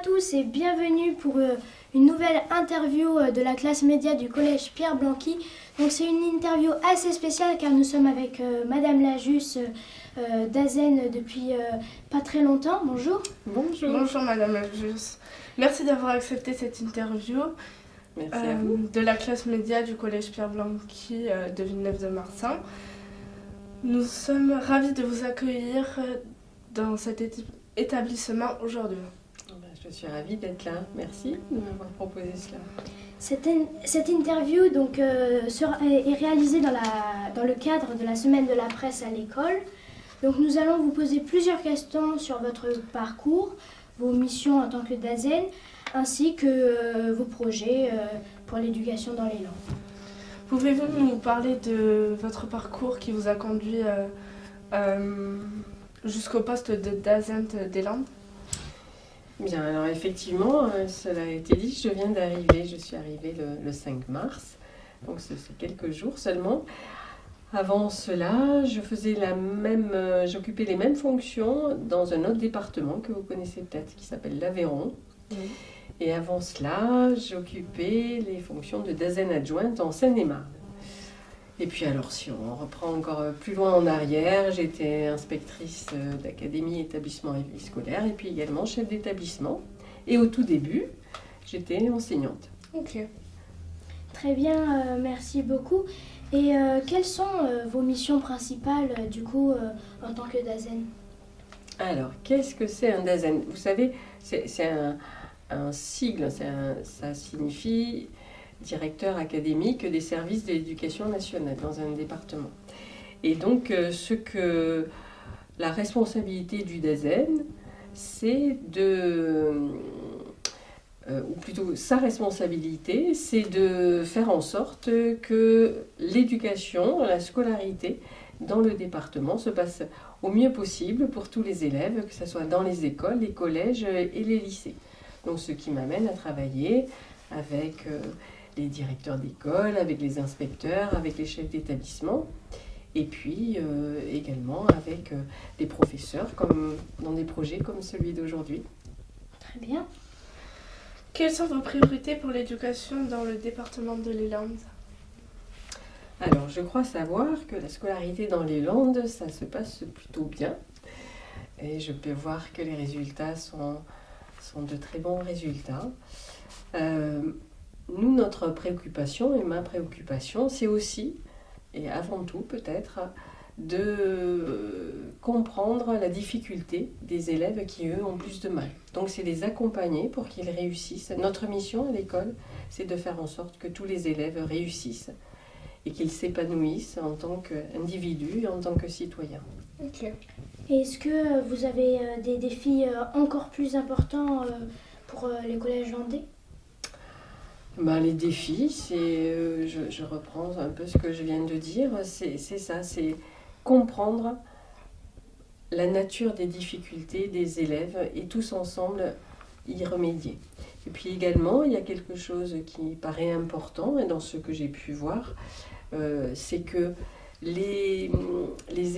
tous et bienvenue pour une nouvelle interview de la classe média du collège Pierre Blanqui. Donc c'est une interview assez spéciale car nous sommes avec Madame Lajus d'Azen depuis pas très longtemps. Bonjour. Bonjour. Bonjour Madame Lajus. Merci d'avoir accepté cette interview. Merci à vous. De la classe média du collège Pierre Blanqui de Villeneuve-de-Marsan. Nous sommes ravis de vous accueillir dans cet établissement aujourd'hui. Je suis ravie d'être là. Merci de m'avoir proposé cela. Cette interview donc, est réalisée dans le cadre de la semaine de la presse à l'école. Donc nous allons vous poser plusieurs questions sur votre parcours, vos missions en tant que DAZEN, ainsi que vos projets pour l'éducation dans les langues. Pouvez-vous nous parler de votre parcours qui vous a conduit jusqu'au poste de DAZEN des Landes? Bien, alors effectivement, cela a été dit, je viens d'arriver, je suis arrivée le 5 mars, donc c'est quelques jours seulement. Avant cela, j'occupais les mêmes fonctions dans un autre département que vous connaissez peut-être, qui s'appelle l'Aveyron. Oui. Et avant cela, j'occupais les fonctions de DAZEN adjointe en Seine-et-Marne. Et puis alors, si on reprend encore plus loin en arrière, j'étais inspectrice d'académie, établissement et vie scolaire, et puis également chef d'établissement. Et au tout début, j'étais enseignante. Ok. Très bien, merci beaucoup. Et quelles sont vos missions principales, du coup, en tant que DAZEN? Alors, qu'est-ce que c'est un DAZEN? Vous savez, c'est un sigle, ça signifie directeur académique des services de l'éducation nationale dans un département. Et donc, la responsabilité du DAZEN, c'est ou plutôt sa responsabilité, c'est de faire en sorte que l'éducation, la scolarité dans le département se passe au mieux possible pour tous les élèves, que ce soit dans les écoles, les collèges et les lycées. Donc, ce qui m'amène à travailler avec les directeurs d'école, avec les inspecteurs, avec les chefs d'établissement, et puis également avec les professeurs, comme dans des projets comme celui d'aujourd'hui. Très bien. Quelles sont vos priorités pour l'éducation dans le département de les Landes? Alors, je crois savoir que la scolarité dans les Landes, ça se passe plutôt bien. Et je peux voir que les résultats sont de très bons résultats. Nous, notre préoccupation et ma préoccupation, c'est aussi, et avant tout peut-être, de comprendre la difficulté des élèves qui, eux, ont plus de mal. Donc, c'est les accompagner pour qu'ils réussissent. Notre mission à l'école, c'est de faire en sorte que tous les élèves réussissent et qu'ils s'épanouissent en tant qu'individus et en tant que citoyens. Ok. Et est-ce que vous avez des défis encore plus importants pour les collèges landais? Les défis, c'est, je reprends un peu ce que je viens de dire, c'est ça, c'est comprendre la nature des difficultés des élèves et tous ensemble y remédier. Et puis également, il y a quelque chose qui paraît important, et dans ce que j'ai pu voir, c'est que les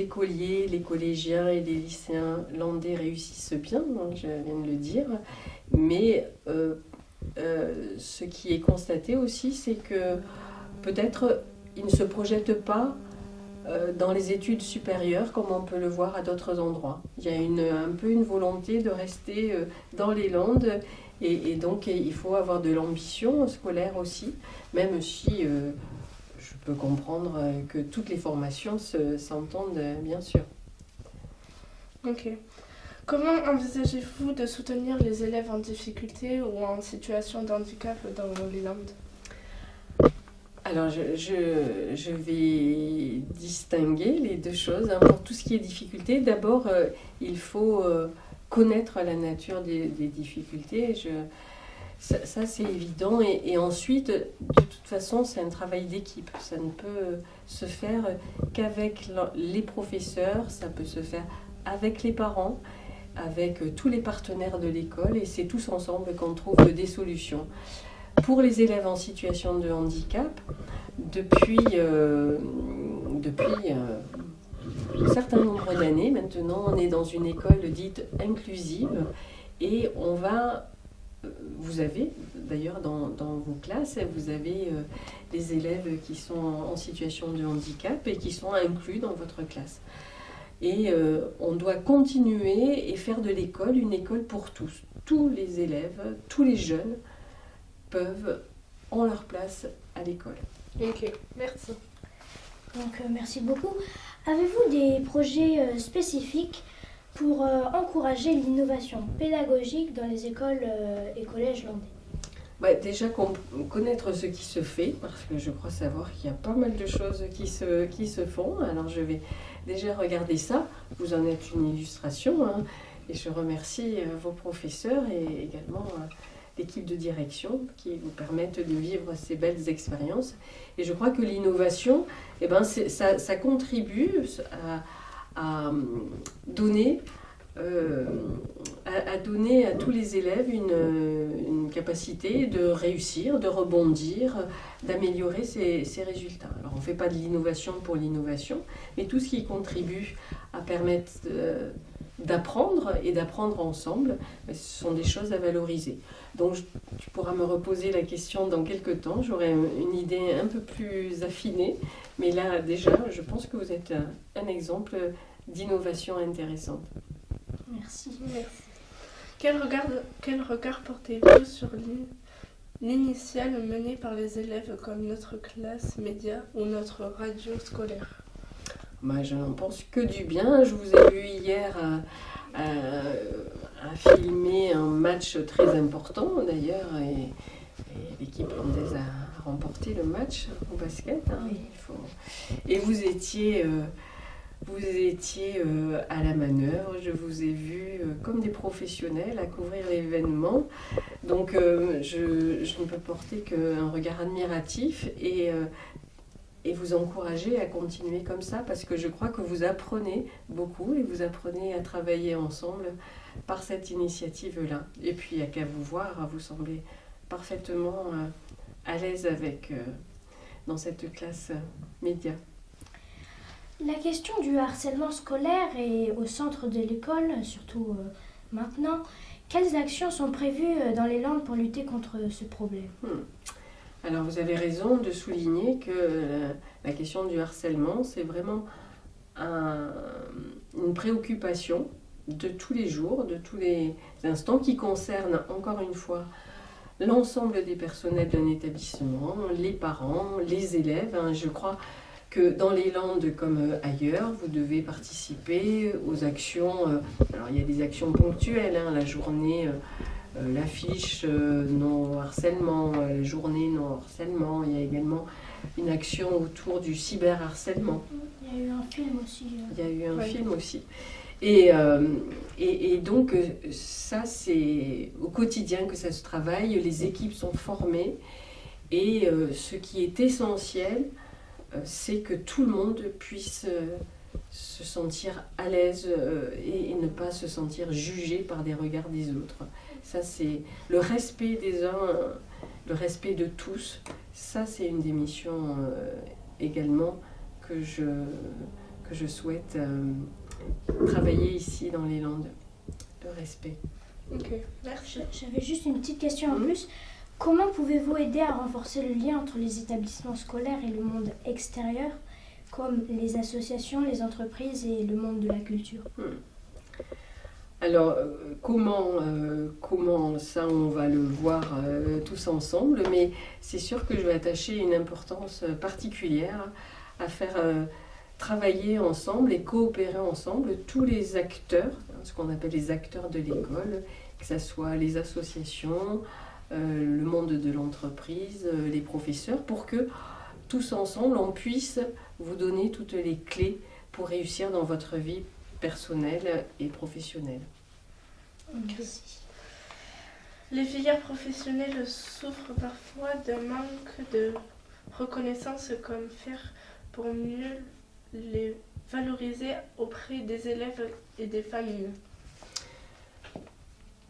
écoliers, les collégiens et les lycéens landais réussissent bien, je viens de le dire, mais ce qui est constaté aussi, c'est que peut-être ils ne se projettent pas dans les études supérieures comme on peut le voir à d'autres endroits. Il y a un peu une volonté de rester dans les Landes et donc il faut avoir de l'ambition scolaire aussi, même si je peux comprendre que toutes les formations s'entendent bien sûr. Ok. Comment envisagez-vous de soutenir les élèves en difficulté ou en situation de handicap dans les Landes? Alors, je vais distinguer les deux choses. Pour tout ce qui est difficulté, d'abord, il faut connaître la nature des difficultés. Ça, c'est évident. Et ensuite, de toute façon, c'est un travail d'équipe. Ça ne peut se faire qu'avec les professeurs, ça peut se faire avec les parents, avec tous les partenaires de l'école, et c'est tous ensemble qu'on trouve des solutions. Pour les élèves en situation de handicap, depuis un certain nombre d'années maintenant, on est dans une école dite inclusive et on va vous avez, d'ailleurs dans vos classes, vous avez des élèves qui sont en situation de handicap et qui sont inclus dans votre classe. Et on doit continuer et faire de l'école une école pour tous. Tous les élèves, tous les jeunes ont leur place à l'école. Ok, merci. Donc merci beaucoup. Avez-vous des projets spécifiques pour encourager l'innovation pédagogique dans les écoles et collèges landais? Déjà connaître ce qui se fait, parce que je crois savoir qu'il y a pas mal de choses qui se font. Alors je vais déjà regarder ça. Vous en êtes une illustration, hein, et je remercie vos professeurs et également l'équipe de direction qui vous permettent de vivre ces belles expériences. Et je crois que l'innovation, ça contribue à donner à tous les élèves une capacité de réussir, de rebondir, d'améliorer ses résultats. Alors on ne fait pas de l'innovation pour l'innovation, mais tout ce qui contribue à permettre d'apprendre et d'apprendre ensemble, ce sont des choses à valoriser. Donc tu pourras me reposer la question dans quelques temps, j'aurai une idée un peu plus affinée, mais là déjà je pense que vous êtes un exemple d'innovation intéressante. Merci. Quel regard portez-vous sur l'initiale menée par les élèves comme notre classe média ou notre radio scolaire? Je n'en pense que du bien. Je vous ai vu hier à filmer un match très important d'ailleurs et l'équipe landaise a remporté le match au basket. Hein, Oui. Et vous étiez à la manœuvre, je vous ai vu comme des professionnels à couvrir l'événement. Donc je ne peux porter qu'un regard admiratif et vous encourager à continuer comme ça parce que je crois que vous apprenez beaucoup et vous apprenez à travailler ensemble par cette initiative-là. Et puis il n'y a qu'à vous voir, vous semblez parfaitement à l'aise dans cette classe média. La question du harcèlement scolaire est au centre de l'école, surtout maintenant. Quelles actions sont prévues dans les Landes pour lutter contre ce problème? Alors vous avez raison de souligner que la question du harcèlement, c'est vraiment une préoccupation de tous les jours, de tous les instants qui concerne encore une fois l'ensemble des personnels d'un établissement, les parents, les élèves. Je crois que dans les Landes comme ailleurs, vous devez participer aux actions. Alors il y a des actions ponctuelles, la journée, l'affiche non harcèlement, la journée non harcèlement. Il y a également une action autour du cyberharcèlement. Il y a eu un film aussi. Il y a eu un film aussi. Et donc ça c'est au quotidien que ça se travaille, les équipes sont formées et ce qui est essentiel, c'est que tout le monde puisse se sentir à l'aise et ne pas se sentir jugé par des regards des autres. Ça, c'est le respect des uns, le respect de tous. Ça, c'est une des missions également que je souhaite travailler ici dans les Landes. Le respect. Ok, merci. J'avais juste une petite question en plus. Comment pouvez-vous aider à renforcer le lien entre les établissements scolaires et le monde extérieur, comme les associations, les entreprises et le monde de la culture? Alors, comment ça, on va le voir tous ensemble, mais c'est sûr que je vais attacher une importance particulière à faire travailler ensemble et coopérer ensemble tous les acteurs, ce qu'on appelle les acteurs de l'école, que ce soit les associations, le monde de l'entreprise, les professeurs, pour que tous ensemble, on puisse vous donner toutes les clés pour réussir dans votre vie personnelle et professionnelle. Merci. Les filières professionnelles souffrent parfois d'un manque de reconnaissance. Comme faire pour mieux les valoriser auprès des élèves et des familles?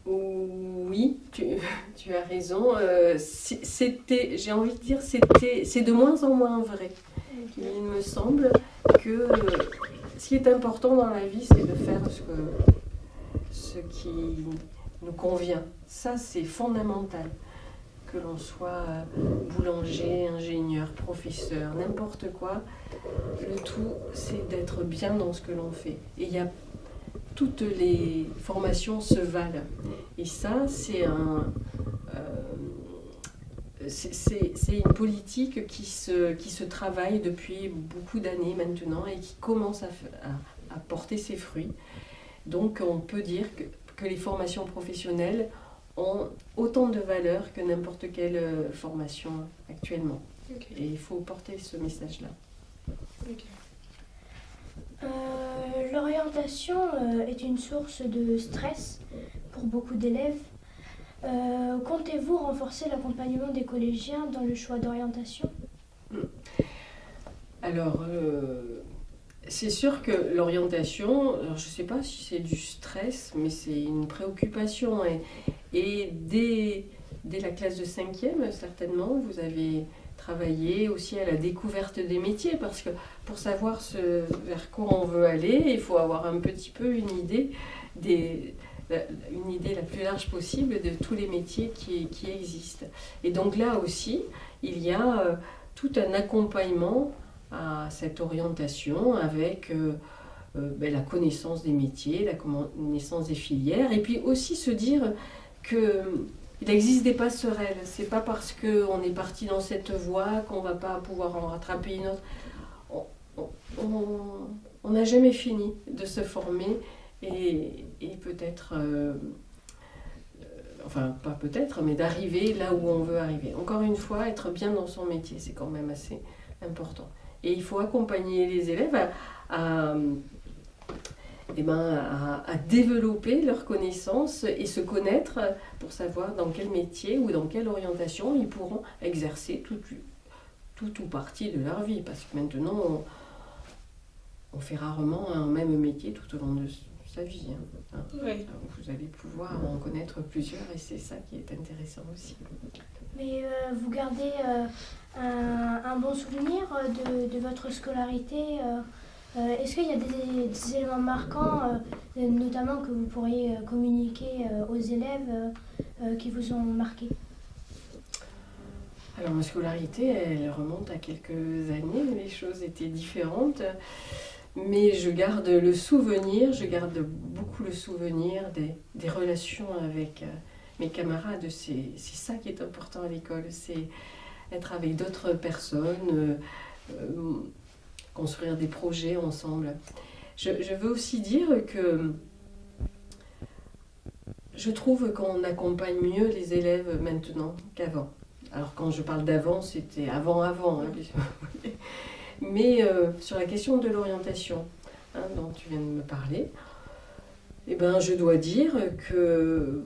Oui, tu as raison. J'ai envie de dire, c'est de moins en moins vrai. Il me semble que ce qui est important dans la vie, c'est de faire ce qui nous convient. Ça, c'est fondamental. Que l'on soit boulanger, ingénieur, professeur, n'importe quoi, le tout, c'est d'être bien dans ce que l'on fait. Et il y a toutes les formations se valent. Et ça, c'est une politique qui se travaille depuis beaucoup d'années maintenant et qui commence à porter ses fruits. Donc on peut dire que les formations professionnelles ont autant de valeur que n'importe quelle formation actuellement. Ok. Et il faut porter ce message-là. Ok. L'orientation est une source de stress pour beaucoup d'élèves. Comptez-vous renforcer l'accompagnement des collégiens dans le choix d'orientation ? Alors, c'est sûr que l'orientation, alors je ne sais pas si c'est du stress, mais c'est une préoccupation. Et dès la classe de 5e, certainement, vous avez travaillé aussi à la découverte des métiers, parce que pour savoir vers quoi on veut aller, il faut avoir un petit peu une idée la plus large possible de tous les métiers qui existent. Et donc là aussi, il y a tout un accompagnement à cette orientation avec la connaissance des métiers, la connaissance des filières, et puis aussi se dire qu'il existe des passerelles. C'est pas parce qu'on est parti dans cette voie qu'on va pas pouvoir en rattraper une autre. On n'a jamais fini de se former et peut-être, enfin pas peut-être, mais d'arriver là où on veut arriver. Encore une fois, être bien dans son métier, c'est quand même assez important. Et il faut accompagner les élèves à développer leurs connaissances et se connaître pour savoir dans quel métier ou dans quelle orientation ils pourront exercer tout ou partie de leur vie. Parce que maintenant, on fait rarement un même métier tout au long de sa vie. Oui. Vous allez pouvoir en connaître plusieurs et c'est ça qui est intéressant aussi. Mais vous gardez un bon souvenir de votre scolarité Est-ce qu'il y a des éléments marquants, notamment que vous pourriez communiquer aux élèves qui vous ont marqué ? Alors ma scolarité, elle remonte à quelques années, les choses étaient différentes. Mais je garde beaucoup le souvenir des relations avec mes camarades. C'est ça qui est important à l'école, c'est être avec d'autres personnes, construire des projets ensemble. Je veux aussi dire que je trouve qu'on accompagne mieux les élèves maintenant qu'avant. Alors quand je parle d'avant, c'était avant, hein, mais sur la question de l'orientation dont tu viens de me parler, je dois dire que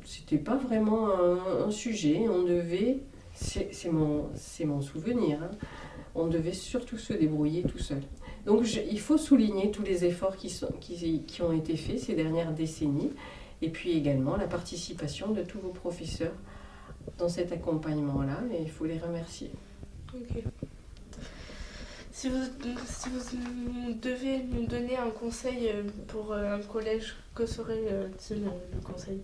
c'était pas vraiment un sujet. On devait, c'est mon souvenir, on devait surtout se débrouiller tout seul. Donc il faut souligner tous les efforts qui ont été faits ces dernières décennies, et puis également la participation de tous vos professeurs dans cet accompagnement-là, et il faut les remercier. Ok. Si vous devez nous donner un conseil pour un collège, que serait-il le conseil ?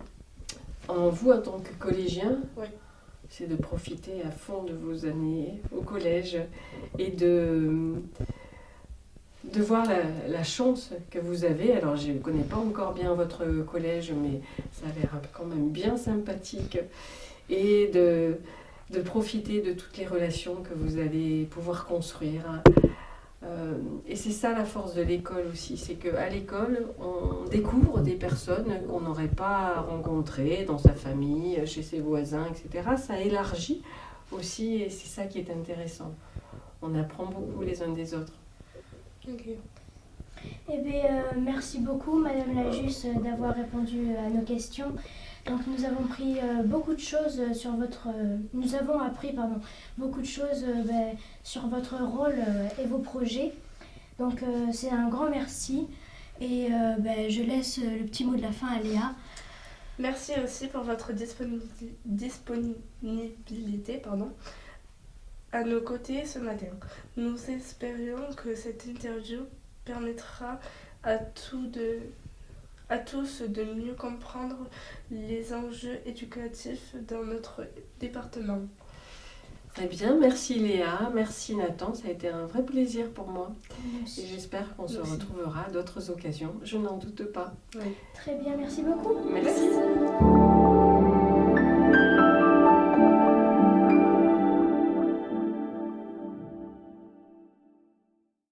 Vous, en tant que collégien, ouais. C'est de profiter à fond de vos années au collège et de voir la chance que vous avez. Alors, je ne connais pas encore bien votre collège, mais ça a l'air quand même bien sympathique. Et de profiter de toutes les relations que vous allez pouvoir construire. Et c'est ça la force de l'école aussi, c'est qu'à l'école, on découvre des personnes qu'on n'aurait pas rencontrées dans sa famille, chez ses voisins, etc. Ça élargit aussi et c'est ça qui est intéressant. On apprend beaucoup les uns des autres. Ok. Eh bien, merci beaucoup, Madame la Juste, d'avoir répondu à nos questions. Donc, nous avons appris beaucoup de choses sur votre rôle et vos projets. Donc, c'est un grand merci. Et je laisse le petit mot de la fin à Léa. Merci aussi pour votre disponibilité à nos côtés ce matin. Nous espérions que cette interview permettra à tous à tous de mieux comprendre les enjeux éducatifs dans notre département. Très bien, merci Léa, merci Nathan, ça a été un vrai plaisir pour moi. Merci. Et j'espère qu'on se Merci. retrouvera à d'autres occasions, je n'en doute pas. Oui. Très bien, merci beaucoup. Merci. Merci.